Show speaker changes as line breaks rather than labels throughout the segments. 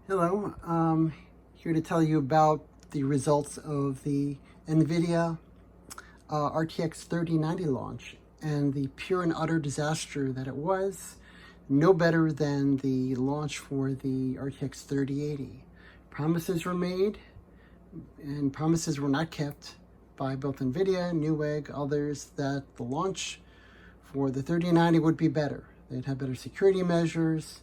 Hello, here to tell you about the results of the Nvidia RTX 3090 launch and the pure and utter disaster that it was. No better than the launch for the RTX 3080. Promises were made and promises were not kept by both Nvidia, Newegg, others, that the launch for the 3090 would be better. They'd have better security measures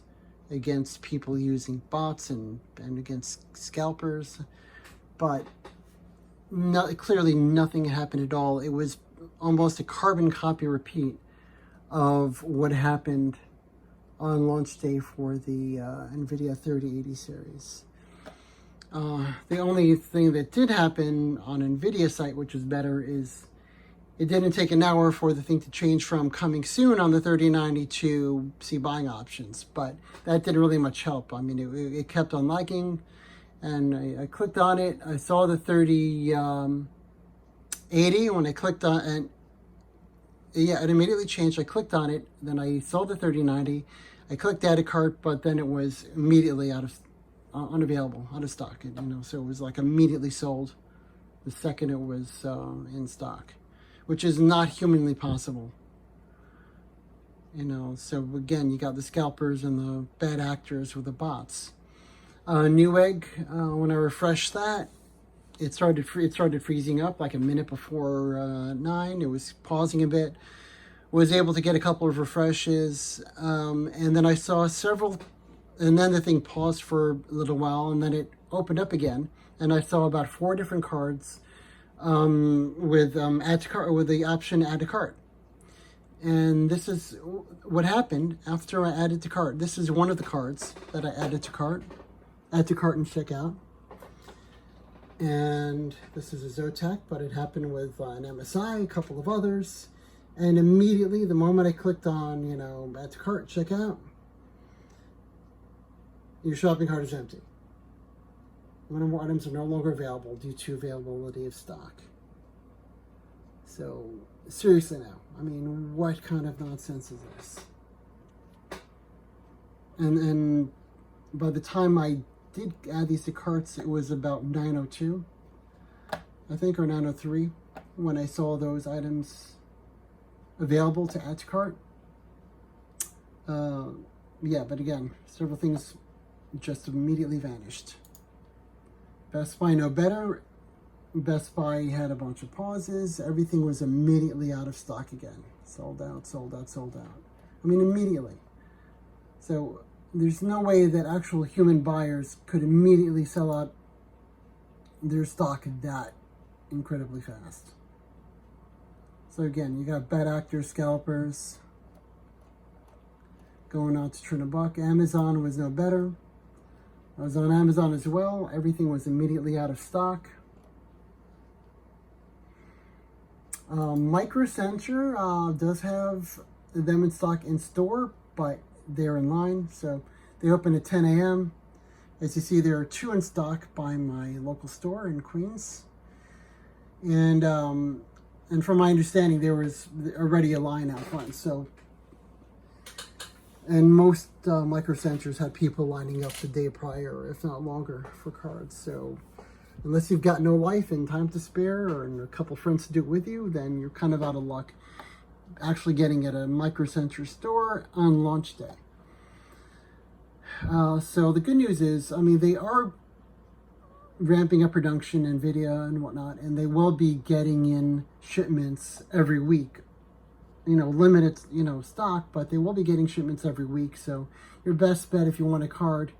against people using bots and against scalpers, but clearly nothing happened at all. It was almost a carbon copy repeat of what happened on launch day for the Nvidia 3080 series. The only thing that did happen on Nvidia site, which was better, is it didn't take an hour for the thing to change from coming soon on the 3090 to see buying options, but that didn't really much help. I mean, it kept on lagging, and I clicked on it. I saw the 3080 when I clicked on, and yeah, it immediately changed. I clicked on it, then I saw the 3090. I clicked add to cart, but then it was immediately unavailable, out of stock. So it was like immediately sold the second it was in stock, which is not humanly possible. So again, you got the scalpers and the bad actors with the bots. Newegg, when I refreshed that, it started freezing up like a minute before 9. It was pausing a bit. Was able to get a couple of refreshes, and then I saw several, and then the thing paused for a little while, and then it opened up again, and I saw about 4 different cards with add to cart, with the option add to cart. And this is what happened after I added to cart. This is one of the cards that I added to cart. Add to cart and checkout. And this is a Zotac, but it happened with an MSI, a couple of others. And immediately, the moment I clicked on, add to cart, checkout, your shopping cart is empty. One or more items are no longer available due to availability of stock. So, seriously now, I mean, what kind of nonsense is this? And by the time I did add these to carts, it was about 9:02, I think, or 9:03, when I saw those items available to add to cart. Yeah, but again, several things just immediately vanished. Best Buy no better. Best Buy had a bunch of pauses. Everything was immediately out of stock again. Sold out, sold out, sold out. I mean, immediately. So there's no way that actual human buyers could immediately sell out their stock that incredibly fast. So again, you got bad actors, scalpers going out to turn a buck. Amazon was no better. I was on Amazon as well. Everything was immediately out of stock. Microcenter does have them in stock in store, but they're in line. So they open at 10 a.m. As you see, there are 2 in stock by my local store in Queens. And from my understanding, there was already a line out front. So, and most Microcenters had people lining up the day prior, if not longer, for cards. So unless you've got no life and time to spare, or a couple friends to do it with you, then you're kind of out of luck actually getting at a Microcenter store on launch day. So the good news is, I mean, they are ramping up production, Nvidia and whatnot, and they will be getting in shipments every week. Limited, stock, but they will be getting shipments every week. So your best bet, if you want a card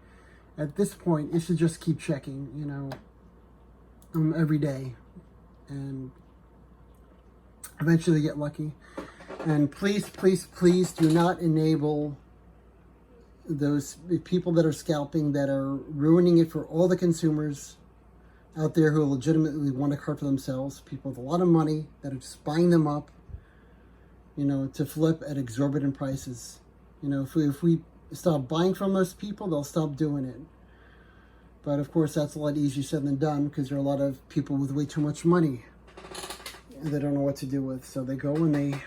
at this point, is to just keep checking, every day, and eventually get lucky. And please, please, please do not enable those people that are scalping, that are ruining it for all the consumers out there who legitimately want a card for themselves. People with a lot of money that are just buying them up, to flip at exorbitant prices. If we stop buying from those people, they'll stop doing it. But of course, that's a lot easier said than done, because there are a lot of people with way too much money they don't know what to do with. So they go and they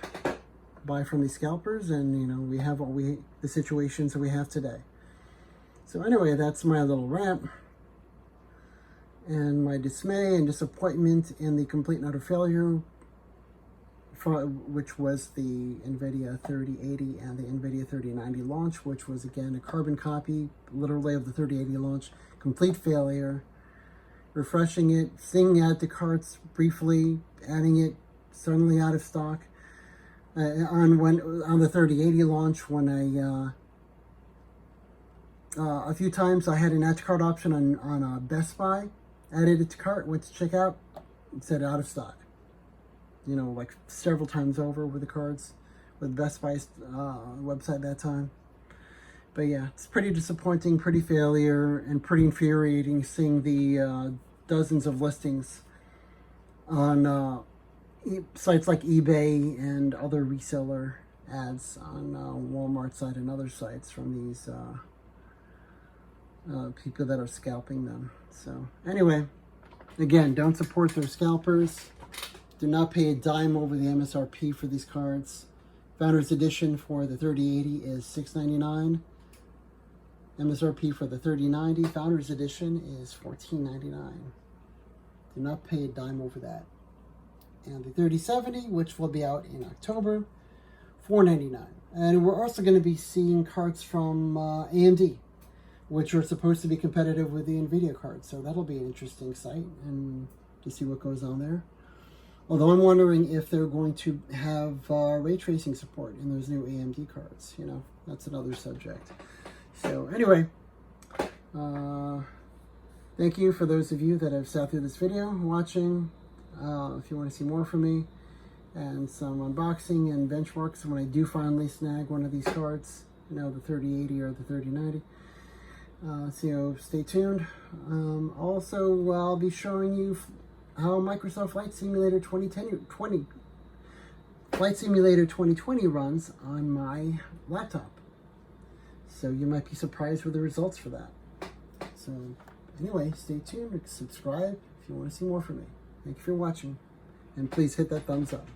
buy from these scalpers, and we have the situations that we have today. So anyway, that's my little rant and my dismay and disappointment in the complete and utter failure, which was the Nvidia 3080 and the Nvidia 3090 launch, which was again a carbon copy, literally, of the 3080 launch. Complete failure. Refreshing it, seeing add to carts briefly, adding it, suddenly out of stock. On the 3080 launch, when a few times I had an add to cart option on Best Buy, added it to cart, went to checkout, it said out of stock. You know, like several times over with the cards, with Best Buy's website that time. But yeah, it's pretty disappointing, pretty failure, and pretty infuriating seeing the dozens of listings on sites like eBay and other reseller ads on Walmart site and other sites from these people that are scalping them. So anyway, again, don't support those scalpers. Do not pay a dime over the MSRP for these cards. Founders Edition for the 3080 is $699. MSRP for the 3090 Founders Edition is $14.99. Do not pay a dime over that. And the 3070, which will be out in October, $4.99. And we're also going to be seeing cards from AMD, which are supposed to be competitive with the Nvidia cards. So that'll be an interesting sight and to see what goes on there. Although I'm wondering if they're going to have ray tracing support in those new AMD cards. You know, that's another subject. So anyway, thank you for those of you that have sat through this video watching. If you want to see more from me and some unboxing and benchmarks when I do finally snag one of these cards, you know, the 3080 or the 3090. So stay tuned. Also, I'll be showing you how Microsoft Flight Simulator 2020 runs on my laptop. So you might be surprised with the results for that. So anyway, stay tuned, subscribe if you want to see more from me. Thank you for watching, and please hit that thumbs up.